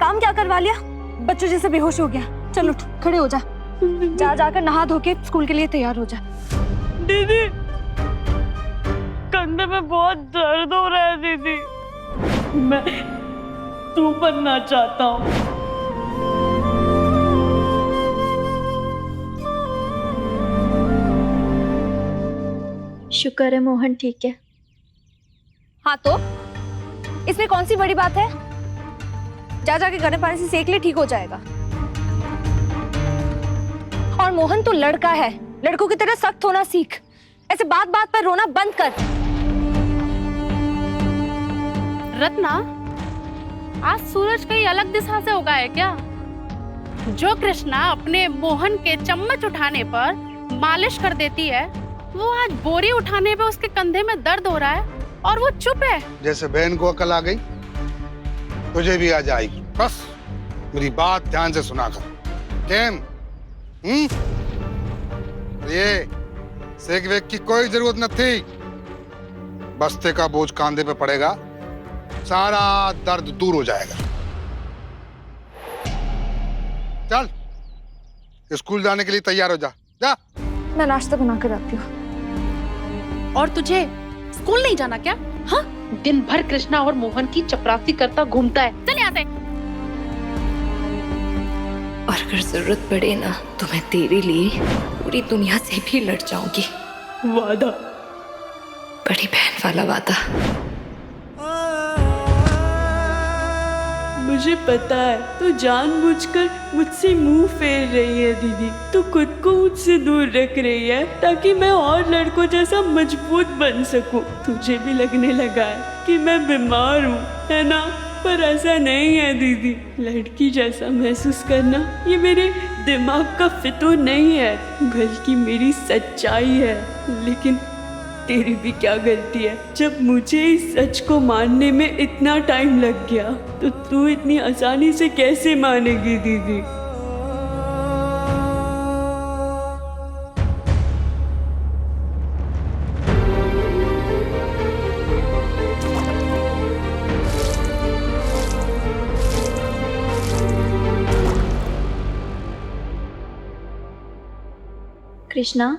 काम क्या करवा लिया, बच्चों जैसे बेहोश हो गया। चल उठ, खड़े हो जा, जाकर नहा धो के स्कूल के लिए तैयार हो जा। दीदी, कंधे में बहुत दर्द हो रहा है दीदी, मैं तू बनना चाहता हूँ। शुक्र है मोहन ठीक है। हाँ तो इसमें कौन सी बड़ी बात है, जा जाके गर्म पानी से सेक ले, ठीक हो जाएगा। और मोहन तू लड़का है, लड़कों की तरह सख्त होना सीख, ऐसे बात बात पर रोना बंद कर। रत्ना, आज सूरज कहीं अलग दिशा से उगा है क्या? जो कृष्णा अपने मोहन के चम्मच उठाने पर मालिश कर देती है, वो आज बोरी उठाने पे उसके कंधे में दर्द हो रहा है और वो चुप है। जैसे बहन को अकल आ गई, तुझे भी आ जाएगी। बस मेरी बात ध्यान से सुना कर। केम? ये सेक वेक की कोई जरूरत न थी। बस्ते का बोझ कांधे पे पड़ेगा, सारा दर्द दूर हो जाएगा। चल स्कूल जाने के लिए तैयार हो जा। जा। मैं नाश्ता बना कर आती हूँ। और तुझे स्कूल नहीं जाना क्या? हाँ, दिन भर कृष्णा और मोहन की चपरासी करता घूमता है। चल यहाँ से। और अगर जरूरत पड़े ना तो मैं तेरे लिए पूरी दुनिया से भी लड़ जाऊंगी। वादा, बड़ी बहन वाला वादा। मुझे पता है तू जानबूझकर मुझसे मुंह फेर रही है दीदी, तू खुद को मुझसे दूर रख रही है ताकि मैं और लड़कों जैसा मजबूत बन सकूं। तुझे भी लगने लगा है कि मैं बीमार हूँ, है ना? पर ऐसा नहीं है दीदी, लड़की जैसा महसूस करना ये मेरे दिमाग का फितूर नहीं है, बल्कि मेरी सच्चाई है। लेकिन तेरी भी क्या गलती है, जब मुझे इस सच को मानने में इतना टाइम लग गया तो तू इतनी आसानी से कैसे मानेगी दीदी? कृष्णा,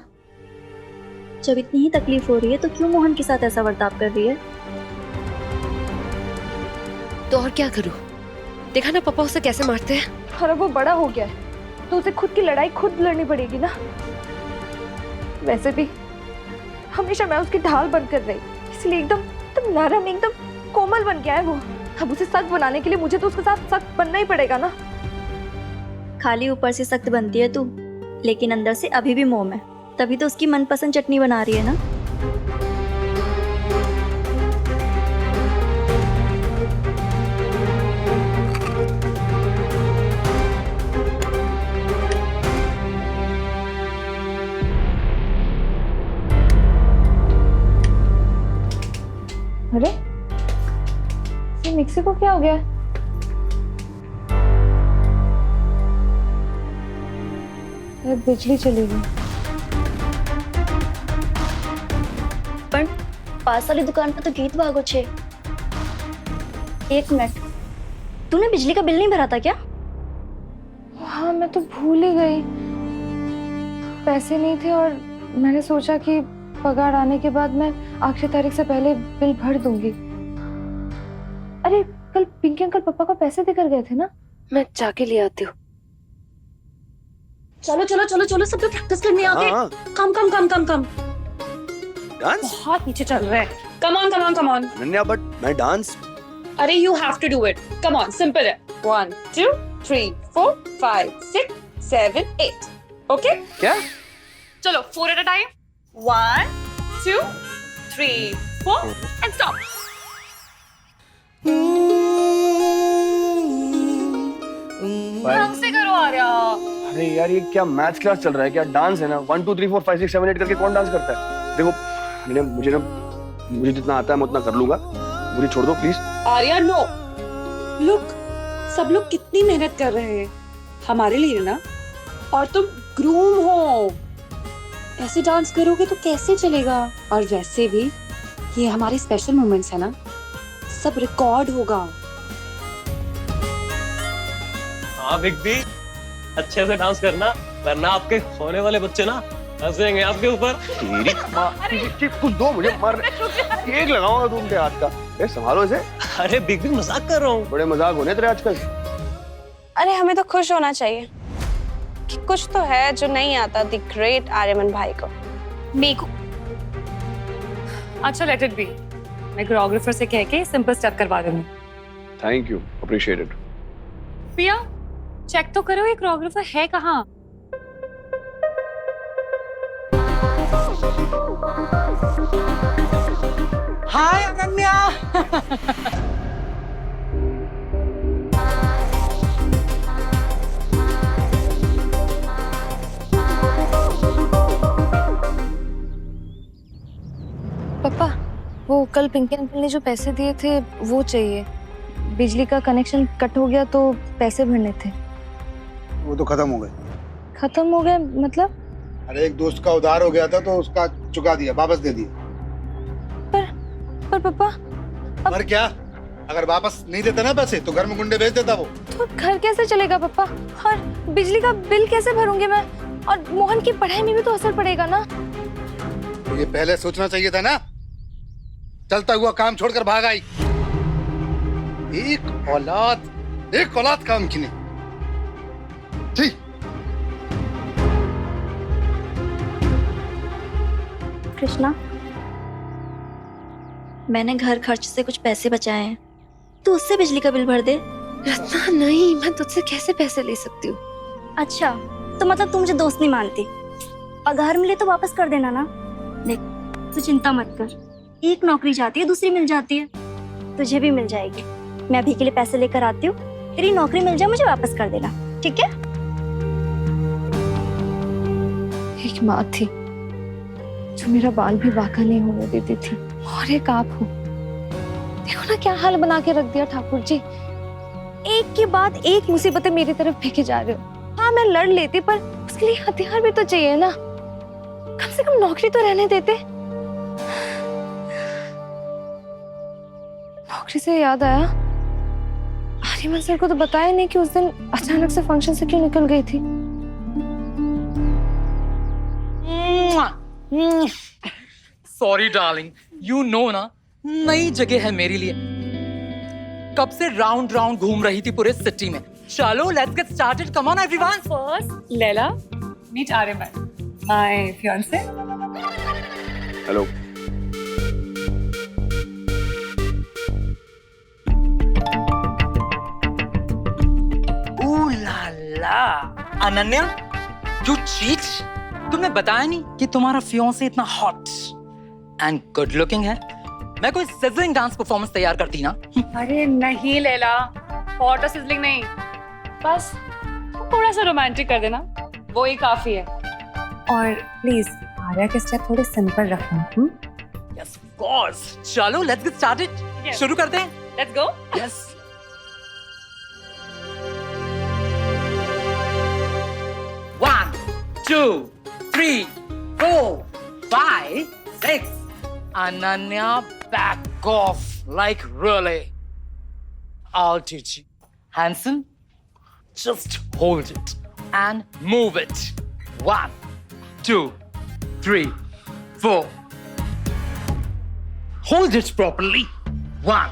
जब इतनी ही तकलीफ हो रही है तो क्यों मोहन के साथ ऐसा बर्ताव कर रही है? तो और क्या करूं? देखा ना पापा उसे कैसे मारते हैं। और अब वो बड़ा हो गया है तो उसे खुद की लड़ाई खुद लड़नी पड़ेगी ना। वैसे भी हमेशा मैं उसकी ढाल बनकर रही, इसलिए एकदम नरम, एकदम कोमल बन गया है वो। अब उसे सख्त बनाने के लिए मुझे तो उसके साथ सख्त बनना ही पड़ेगा ना। खाली ऊपर से सख्त बनती है तू, लेकिन अंदर से अभी भी मोम है। तभी तो उसकी मनपसंद चटनी बना रही है ना। अरे ये मिक्सी को क्या हो गया? बिजली चली गई। पर पास वाली दुकान पर तो गीत भागो छे। एक मिनट, तूने बिजली का बिल नहीं भरा था क्या? हाँ, मैं तो भूल ही गई, पैसे नहीं थे और मैंने सोचा कि पगार आने के बाद मैं आखिरी तारीख से पहले बिल भर दूंगी। अरे कल पिंकी अंकल पापा को पैसे देकर गए थे ना। मैं जाके ले आती हूँ। चलो चलो चलो चलो, सब लोग प्रैक्टिस करने आगे। कम कम कम कम कम। डांस? बहुत पीछे चल रहे हैं। Come on, come on, come on. Ananya, but मैं डांस। अरे you have to do it. Come on, simple है. 1, 2, 3, 4, 5, 6, 7, 8. Okay? क्या? चलो 4 at a time. 1, 2, 3, 4 and stop. ढंग से करो आर्या। अरे यार, ये क्या मैथ्स क्लास चल रहा है क्या? डांस है ना, 1 2 3 4 5 6 7 8 करके कौन डांस करता है? देखो मुझे जितना आता है मैं उतना कर लूंगा, मुझे छोड़ दो प्लीज। आर्या नो, लुक सब लोग कितनी मेहनत कर रहे हैं हमारे लिए ना, और तुम ग्रूम हो, ऐसे डांस करोगे तो कैसे चलेगा? और वैसे भी ये हमारे स्पेशल मोमेंट्स है ना, सब रिकॉर्ड होगा। हाँ बिग बी, अच्छे से डांस करना वरना आपके होने वाले बच्चे ना हंसेंगे आपके ऊपर। तेरी माँ, कुछ दो मुझे, मार एक लगाऊंगा तुम पे हाथ का। ए, संभालो इसे। अरे बिग बी मजाक कर रहा हूँ। बड़े मजाक होने तेरे आजकल। अरे हमें तो खुश होना चाहिए कि कुछ तो है जो नहीं आता द ग्रेट आर्यमन भाई को। मेको अच्छा लेट इट बी, मैं कोरियोग्राफर से कह के सिंपल स्टेप करवा दूंगी। Thank you, appreciated. Priya check तो करो ये कोरियोग्राफर है कहाँ। हाय अनन्या। पापा, वो कल पिंकी अंकल ने जो पैसे दिए थे वो चाहिए। बिजली का कनेक्शन कट हो गया तो पैसे भरने थे। वो तो खत्म हो गए। खत्म हो गए मतलब? अरे एक दोस्त का उधार हो गया था तो उसका चुका दिया, वापस दे दिया। पर पापा पर क्या, अगर वापस नहीं देता ना पैसे तो घर में गुंडे भेज देता वो। तो घर कैसे चलेगा पापा? और बिजली का बिल कैसे भरूंगी मैं? और मोहन की पढ़ाई में भी तो असर पड़ेगा ना। तो ये पहले सोचना चाहिए था ना। चलता हुआ काम छोड़कर भाग आई। एक औलाद काम की नहीं। ठीक। कृष्णा, मैंने घर खर्च से कुछ पैसे बचाए हैं, तू उससे बिजली का बिल भर दे। रत्ना नहीं, मैं तुझसे कैसे पैसे ले सकती हूँ? अच्छा, तो मतलब तू मुझे दोस्त नहीं मानती? पगार मिले तो वापस कर देना ना। देख, तू चिंता मत कर, एक नौकरी जाती है दूसरी मिल जाती है, तुझे भी मिल जाएगी। मैं अभी के लिए पैसे लेकर आती हूँ, तेरी नौकरी मिल जाए मुझे वापस कर देना, ठीक है? एक माँ थी जो मेरा बाल भी बांका नहीं होने देती थी, और एक आप हो। देखो ना क्या हाल बना के रख दिया ठाकुर जी। एक के बाद एक मुसीबतें मेरी तरफ फेंके जा रहे हो। हाँ मैं लड़ लेती, पर उसके लिए हथियार भी तो चाहिए ना। कम से कम नौकरी तो रहने देते। नौकरी से याद आया, आर्यमन सर को तो बताया नहीं कि उस दिन अचानक से फंक्शन से क्यों निकल गई थी। सॉरी डार्लिंग, यू नो ना, नई जगह है मेरे लिए। कब से राउंड राउंड घूम रही थी पूरे सिटी में। चलो let's get started, come on everyone. First Laila, meet Aryaman, my fiance. Hello. Oh la la, Ananya, you cheat. तुमने बताया नहीं कि तुम्हारा फियांसे इतना हॉट एंड गुड लुकिंग है। मैं कोई सिजलिंग डांस परफॉर्मेंस तैयार करती ना। अरे नहीं लैला, हॉट और सिजलिंग नहीं, बस थोड़ा सा रोमांटिक कर देना, वो ही काफी है। और प्लीज आर्या के स्टेप थोड़े सिंपल रखना। Yes of course. चलो लेट्स गेट स्टार्टेड, शुरू करते हैं। Let's go. Yes. One, 2, 3, 4, 5, 6. Ananya, back off. Like really. I'll teach you. Hanson, just hold it and move it. 1, 2, 3, 4. Hold it properly. 1,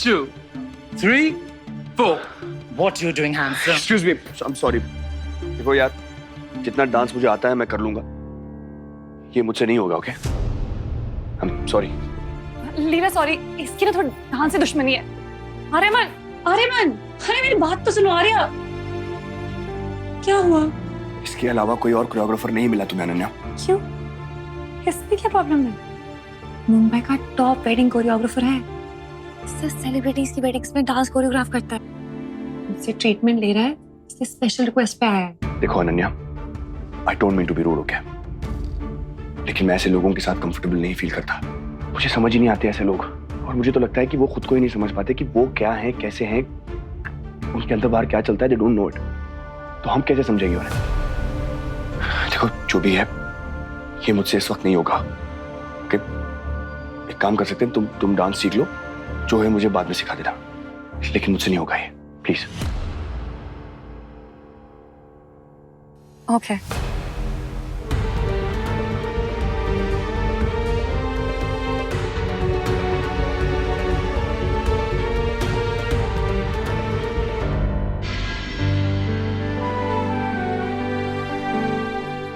2, 3, 4. What you doing, Hanson? Excuse me, I'm sorry. देखो यार, जितना dance मुझे आता है मैं कर लूंगा। ये मुझसे नहीं होगा, okay? I'm sorry. Leena sorry, इसकी ना थोड़ी डांस से दुश्मनी है। आर्यमन, आर्यमन, अरे मेरी बात तो सुनो आर्या। क्या हुआ? इसके अलावा कोई और कोरियोग्राफर नहीं मिला तुम्हें अनन्या? क्यों? इसमें क्या प्रॉब्लम है? मुंबई का टॉप वेडिंग कोरियोग्राफर है। इससे सेलिब्रिटीज की वेडिंग्स में डांस कोरियोग्राफ करता है। मुझसे ट्रीटमेंट ले रहा है, इससे स्पेशल रिक्वेस्ट पे आया है। देखो Ananya, I don't mean to be rude, okay? लेकिन मैं ऐसे लोगों के साथ कंफर्टेबल नहीं फील करता। मुझे समझ ही नहीं आते ऐसे लोग, और मुझे तो लगता है कि वो खुद को ही नहीं समझ पाते कि वो क्या है, कैसे हैं, उनके अंदर बाहर क्या चलता है। They don't know it. तो हम कैसे समझेंगे उन्हें? देखो जो भी है, ये मुझसे इस वक्त नहीं होगा। ओके? एक काम कर सकते हैं, तुम डांस सीख लो, जो है मुझे बाद में सिखा देना, लेकिन मुझसे नहीं होगा ये, प्लीज। Okay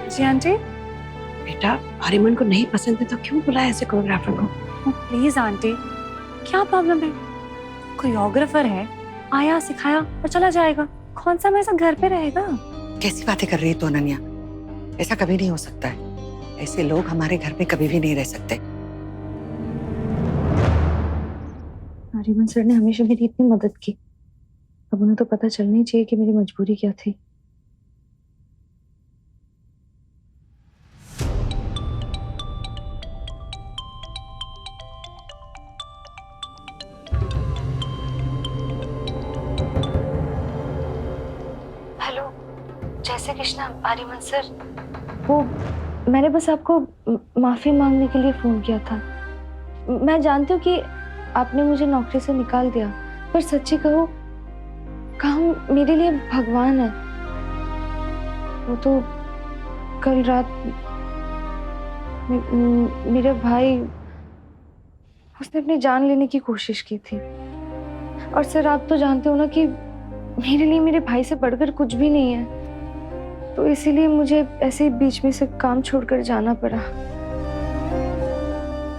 ji aunty. बेटा आर्यमन को नहीं पसंद है तो क्यों बुलाया ऐसे कोरियोग्राफर को? प्लीज आंटी, क्या प्रॉब्लम है? कोरियोग्राफर है, आया सिखाया और चला जाएगा। कौन सा हमेशा घर पे रहेगा? कैसी बातें कर रही है तू अनन्या? ऐसा कभी नहीं हो सकता है। ऐसे लोग हमारे घर पे कभी भी नहीं रह सकते। आर्यमन सर ने हमेशा मेरी इतनी मदद की, अब उन्हें तो पता चलना ही चाहिए कि मेरी मजबूरी क्या थी। हेलो, जय श्री कृष्णा आर्यमन सर। वो मैंने बस आपको माफी मांगने के लिए फोन किया था। मैं जानती हूँ कि आपने मुझे नौकरी से निकाल दिया, पर सच्ची कहूँ काम मेरे लिए भगवान है। वो तो कल रात मेरे भाई, उसने अपनी जान लेने की कोशिश की थी। और सर आप तो जानते हो ना कि मेरे लिए मेरे भाई से बढ़कर कुछ भी नहीं है, तो इसीलिए मुझे ऐसे ही बीच में से काम छोड़कर जाना पड़ा।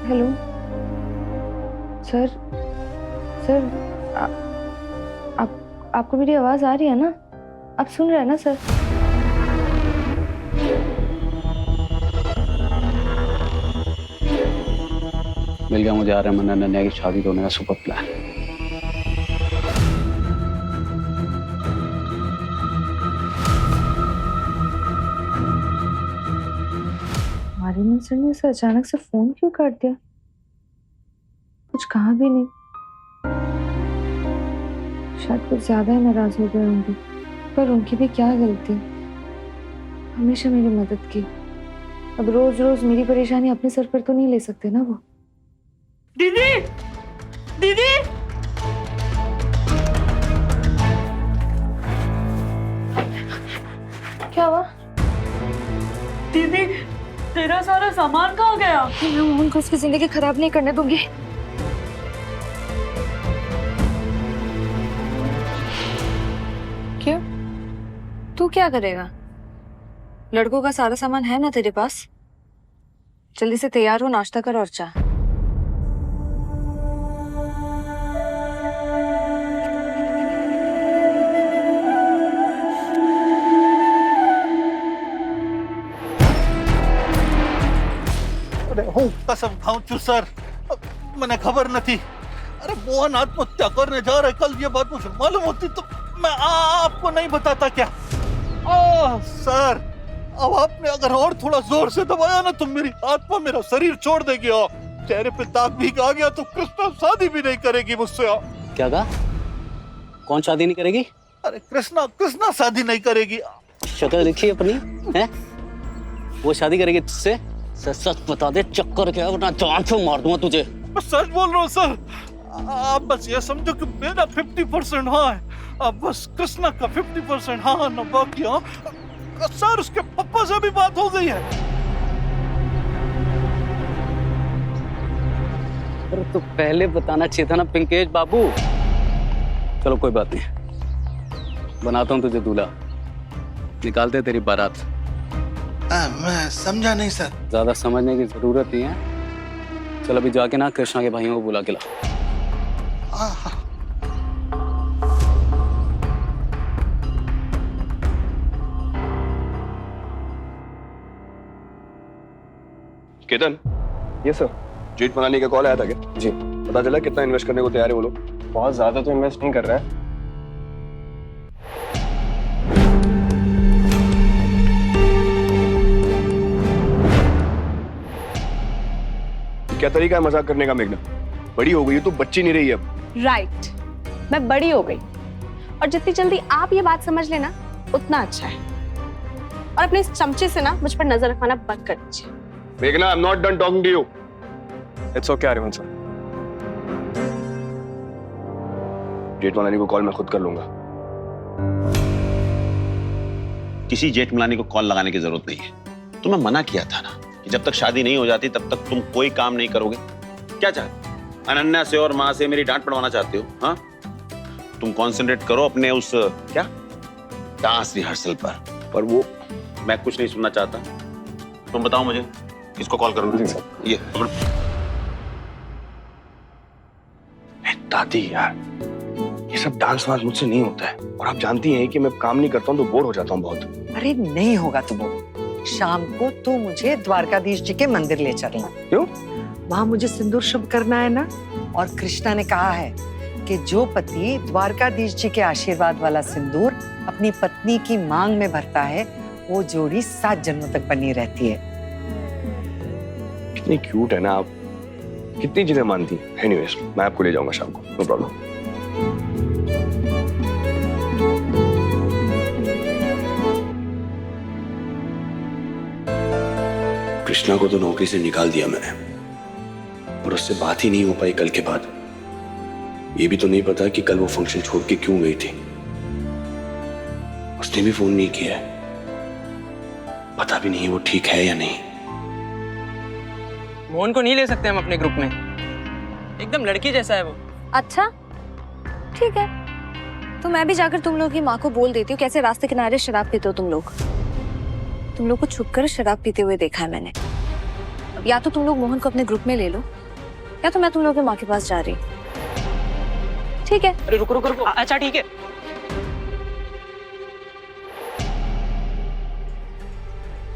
हेलो सर, आपको मेरी आवाज आ रही है ना? आप सुन रहे हैं ना सर? मिल गया मुझे आर्यमन अनन्या की शादी होने का सुपर प्लान। आर्यमन सर ने इसे अचानक से फोन क्यों कर दिया? कुछ कहा भी नहीं। शायद कुछ ज्यादा ही नाराज हो गए होंगे, पर उनकी भी क्या गलती, हमेशा मेरी मदद की। अब रोज रोज मेरी परेशानी अपने सर पर तो नहीं ले सकते ना वो। दीदी, दीदी, क्या हुआ? दीदी, तेरा सारा सामान कहाँ गया? मैं मोहन को उसकी जिंदगी खराब नहीं करने दूंगी। क्यों? तू क्या करेगा? लड़कों का सारा सामान है ना तेरे पास? जल्दी से तैयार हो, नाश्ता कर और चाह। હું કસમ ખાઉં છું સર, મને ખબર નથી। अरे मोहन आत्महत्या करने जा रहे, कल ये बात मुझे मालूम होती तो मैं आपको नहीं बताता क्या? सर, अब आपने अगर और थोड़ा जोर से दबाया ना तो मेरी आत्मा मेरा शरीर छोड़ देगी। चेहरे पे दाग भी आ गया तो कृष्णा शादी भी नहीं करेगी मुझसे। क्या कहा? कौन शादी नहीं करेगी? अरे कृष्णा शादी नहीं करेगी। शक्ल देखी अपनी है? वो शादी करेगी तुझसे? सच बता दे, चक्कर क्या, वरना जान से मार दूंगा तुझे। मैं सच बोल रहा हूँ सर। आप बस ये समझो कि मेरा 50% हाँ है, अब बस कृष्णा का 50% हाँ ना बाकी हाँ। सर उसके पापा से भी बात हो गई है। अरे तो पहले बताना चाहिए था ना पिंकेश बाबू। चलो कोई बात नहीं, बनाता हूँ तुझे दूल्हा, निकालते तेरी बारात। मैं समझा नहीं सर। ज्यादा समझने की जरूरत नहीं है। चल अभी जाके ना कृष्णा के भाइयों को बुला के ला। केतन, ये सर, जीत बनाने का कॉल आया था क्या? जी। पता चला कितना इन्वेस्ट करने को तैयार है वो लोग? बहुत ज्यादा तो इन्वेस्ट नहीं कर रहे हैं। क्या तरीका है मजाक करने का मेघना? बड़ी हो गई है, तू बच्ची नहीं रही है अब। राइट, मैं बड़ी हो गई और जितनी जल्दी आप ये बात समझ लेना उतना अच्छा है। और अपने इस चमचे से ना मुझ पर नजर रखना बंद कर दीजिए। मेघना, I am not done talking to you. It's okay Aryaman sir. Jethmalani को कॉल मैं खुद कर लूंगा। किसी जेठमलानी को कॉल लगाने की जरूरत नहीं है। तुम्हें मना किया था ना कि जब तक शादी नहीं हो जाती तब तक तुम कोई काम नहीं करोगे। क्या चाहते, अनन्या से और माँ से मेरी डांट पड़वाना चाहते हो? हाँ, तुम कॉन्सेंट्रेट करो अपने उस क्या डांस रिहर्सल पर वो मैं कुछ नहीं सुनना चाहता। तुम बताओ मुझे किसको कॉल करूँ? ये दादी यार, ये सब डांस वांस मुझसे नहीं होता है, और आप जानती हैं कि मैं काम नहीं करता हूँ तो बोर हो जाता हूँ बहुत। अरे नहीं होगा तो बोल। शाम को तू मुझे द्वारकाधीश जी के मंदिर ले चलना। क्यों? वहाँ मुझे सिंदूर शुभ करना है ना, और कृष्णा ने कहा है कि जो पति द्वारकाधीश जी के आशीर्वाद वाला सिंदूर अपनी पत्नी की मांग में भरता है, वो जोड़ी 7 जन्मों तक बनी रहती है। कितनी क्यूट है ना आप, कितनी चीजें मानती। एनीवेज, मैं आपको ले जाऊंगा शाम को, नो प्रॉब्लम। कृष्णा को तो नौकरी से निकाल दिया मैंने, और उससे बात ही नहीं हो पाई कल के बाद। ये भी तो नहीं पता कि कल वो फंक्शन छोड़ के क्यों गई थी। उसने भी फोन नहीं किया है, पता भी नहीं वो ठीक है या नहीं। मोहन को नहीं ले सकते हम अपने ग्रुप में, एकदम लड़की जैसा है वो। अच्छा ठीक है, तो मैं भी जाकर तुम लोग की माँ को बोल देती हूँ कैसे रास्ते किनारे शराब पीते हो तुम लोग। तुम लोग को छुपकर शराब पीते हुए देखा है मैंने। या तो तुम लोग मोहन को अपने ग्रुप में ले लो, या तो मैं तुम लोगों की माँ के पास जा रही हूँ। ठीक है? अरे रुको रुको रुको, अच्छा ठीक है।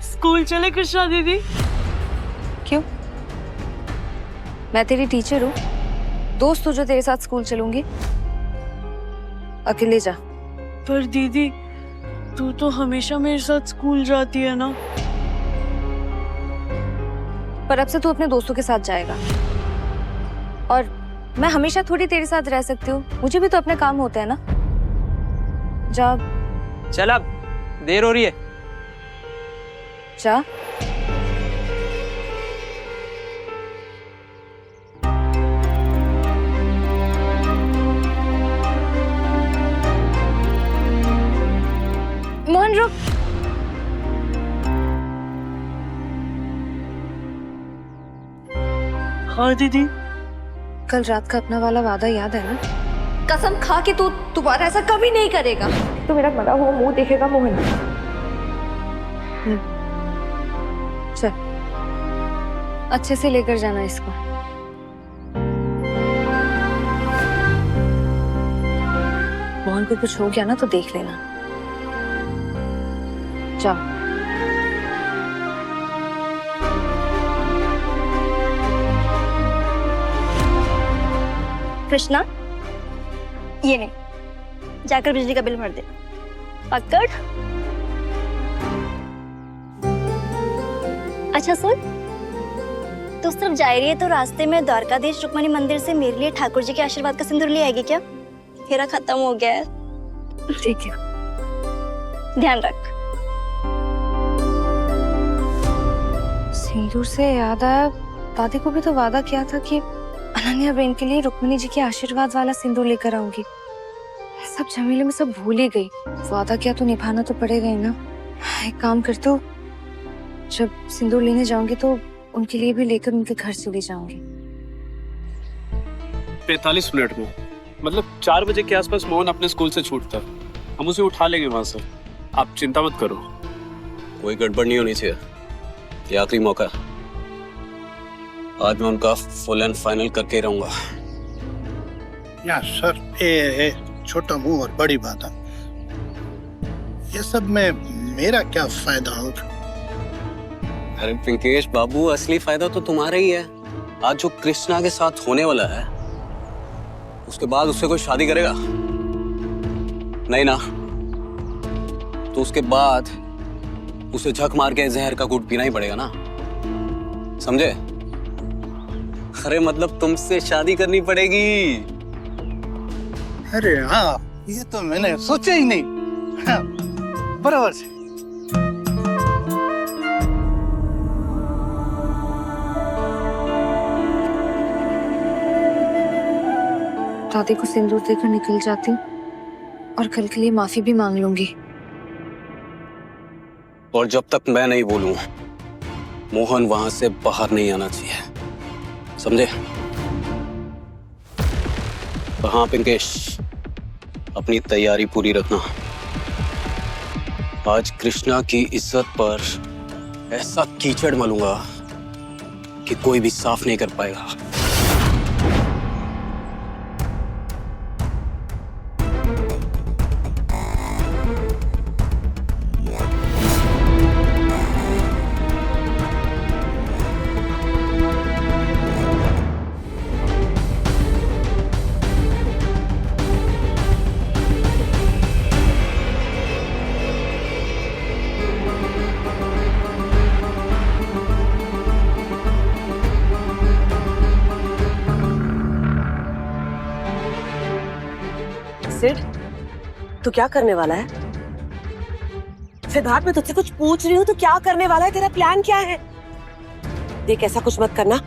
स्कूल चले कृष्णा दीदी? क्यों? मैं तेरी टीचर हूँ, दोस्त हो जो तेरे साथ स्कूल चलूंगी। अकेले जा। पर दीदी तू तो हमेशा मेरे साथ स्कूल जाती है ना। पर अब से तू अपने दोस्तों के साथ जाएगा, और मैं हमेशा थोड़ी तेरे साथ रह सकती हूँ, मुझे भी तो अपने काम होते हैं ना। जा। चल अब देर हो रही है। जा। मोहन रुक। हाँ दीदी। कल रात का अपना वाला वादा याद है ना? कसम खा कि तू दोबारा ऐसा कभी नहीं करेगा। तो मेरा मरा हुआ मुंह देखेगा मोहन। चल, अच्छे से लेकर जाना इसको। मोहन को कुछ हो गया ना तो देख लेना। जाओ। कृष्णा, ये नहीं, जाकर बिजली का बिल भर दे। पकड़। अच्छा सुन, तू सिर्फ जा रही है तो रास्ते में द्वारकाधीश रुक्मणी मंदिर से मेरे लिए ठाकुर जी के आशीर्वाद का सिंदूर ले आएगी क्या? मेरा खत्म हो गया है। ठीक है, ध्यान रख। सिंदूर से याद आया, दादी को भी तो वादा किया था कि अनन्या बहन के लिए रुक्मिणी जी के आशीर्वाद वाला सिंदूर लेकर आऊंगी। सब झमेले में सब भूल ही गई। वादा किया तो निभाना तो पड़ेगा ही ना। एक काम करती हूँ, जब सिंदूर लेने जाऊंगी तो उनके लिए भी लेकर उनके घर चली जाऊंगी। 45 मिनट में, मतलब 4 बजे के आसपास मोहन अपने स्कूल से छूटता है। हम उसे उठा लेंगे वहां से, आप चिंता मत करो। कोई गड़बड़ नहीं होनी चाहिए, ये आखिरी मौका। आज मैं उनका फुल एंड फाइनल करके रहूंगा। या सर, ये छोटा मुंह और बड़ी बात है, ये सब में मेरा क्या फायदा होगा? अरे पिंकेश बाबू, असली फायदा तो तुम्हारा ही है। आज जो कृष्णा के साथ होने वाला है, उसके बाद उससे कोई शादी करेगा नहीं ना, तो उसके बाद उसे झक मार के जहर का घूंट पीना ही पड़ेगा ना, समझे? अरे मतलब तुमसे शादी करनी पड़ेगी। अरे हाँ, ये तो मैंने सोचा ही नहीं। हाँ, बराबर से। दादी को सिंदूर देकर निकल जाती हूँ और कल के लिए माफी भी मांग लूंगी। और जब तक मैं नहीं बोलूं मोहन वहां से बाहर नहीं आना चाहिए, समझे? हाँ पिंकेश, अपनी तैयारी पूरी रखना। आज कृष्णा की इज्जत पर ऐसा कीचड़ मलूंगा कि कोई भी साफ नहीं कर पाएगा। सिड, तू क्या करने वाला है? सिद्धार्थ, मैं तुझसे कुछ पूछ रही हूँ, तू क्या करने वाला है? तेरा प्लान क्या है? देख, ऐसा कुछ मत करना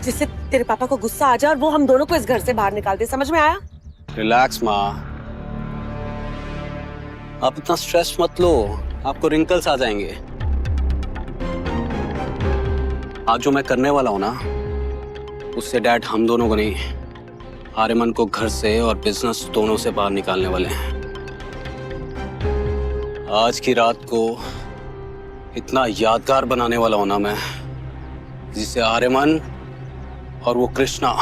जिससे तेरे पापा को गुस्सा आ जाए और वो हम दोनों को इस घर से बाहर निकाल दे, समझ में आया? रिलैक्स माँ, आप इतना स्ट्रेस मत लो, आपको रिंकल्स आ जाएंगे। आज जो मैं करने वाला हूँ ना, उससे डैड हम दोनों को नहीं, आर्यमन को घर से और बिजनेस दोनों से बाहर निकालने वाले हैं। आज की रात को इतना यादगार बनाने वाला हूं ना मैं, जिसे आर्यमन और वो कृष्णा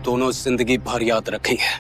दोनों जिंदगी भर याद रखेंगे।